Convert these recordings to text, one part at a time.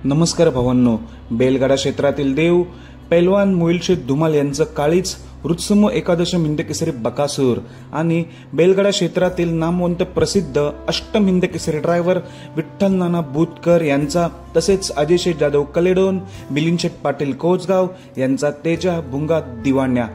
नमस्कार भावांनो, बैलगाडा क्षेत्रातील देव पैलवान मोहिलशेठ धुमाल यांचं काळीच रुत्सम एकादशम हिंद केसरी बकासूर आणि बैलगाडा क्षेत्रातील नामवंत प्रसिद्ध अष्टम हिंद केसरी ड्रायव्हर विठ्ठल नाना बुतकर यांचा तसेच अजय शेठ जाधव कलेडोन, मिलिंद शेठ पाटील कोचगाव यांचा तेजा भुंगा दिवाण्या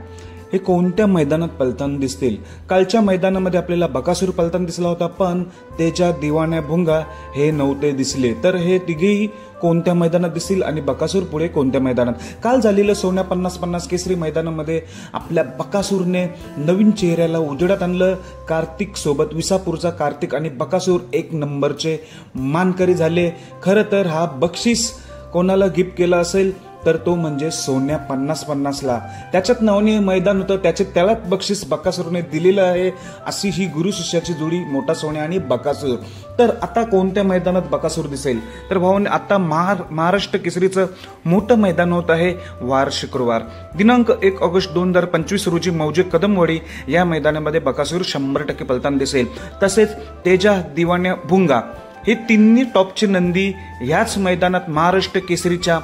हे कोणत्या मैदानात पलताना दिसतील? कालच्या मैदानामध्ये आपल्याला बकासूर पलताना दिसला होता, पण तेजा दिवाण्या भुंगा हे नव्हते दिसले. तर हे तिघेही कोणत्या मैदानात दिसतील आणि बकासूर पुढे कोणत्या मैदानात? काल झालेलं सोन्या 50-50 केसरी मैदानामध्ये आपल्या बकासूरने नवीन चेहऱ्याला उजेडात आणलं. कार्तिक सोबत विसापूरचा कार्तिक आणि बकासूर एक नंबरचे मानकरी झाले. खरं तर हा बक्षीस कोणाला गिफ्ट केला असेल तर तो म्हणजे सोन्या 50-50ला. त्याच्यात नावाने मैदान होतं, त्यालाच बक्षीस बकासूरने दिलेलं आहे. अशी ही गुरु शिष्याची जोडी, मोठा सोन्या आणि बकासूर. तर आता कोणत्या मैदानात बकासूर दिसेल? तर भावांनी आता महाराष्ट्र केसरीचं मोठं मैदान होत आहे वार शुक्रवार दिनांक 1 ऑगस्ट 2025 रोजी मौजे कदमवाडी या मैदानामध्ये बकासूर 100% पलताना दिसेल. तसेच तेजा दिवाण्या भुंगा हे तिन्ही टॉपचे नंदी याच मैदानात महाराष्ट्र केसरीच्या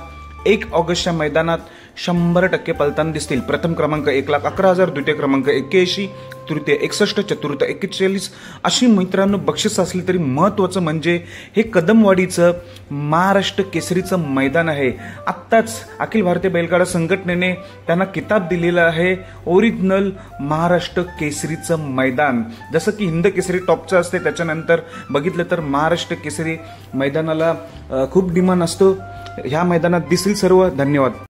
1 ऑगस्टच्या मैदानात 100% पलताना दिसतील. प्रथम क्रमांक 1,11,000, द्वितीय क्रमांक 81, तृतीय 61, चतुर्थ 41 अशी मित्रांनो बक्षीस असली तरी महत्वाचं म्हणजे हे कदमवाडीचं महाराष्ट्र केसरीचं मैदान आहे. आत्ताच अखिल भारतीय बैलगाडा संघटनेने त्यांना किताब दिलेला आहे ओरिजिनल महाराष्ट्र केसरीचं मैदान. जसं की हिंद केसरी टॉपचं असते, त्याच्यानंतर बघितलं तर महाराष्ट्र केसरी मैदानाला खूप डिमांड असतो. ह्या मैदानात दिसेल सर्व. धन्यवाद.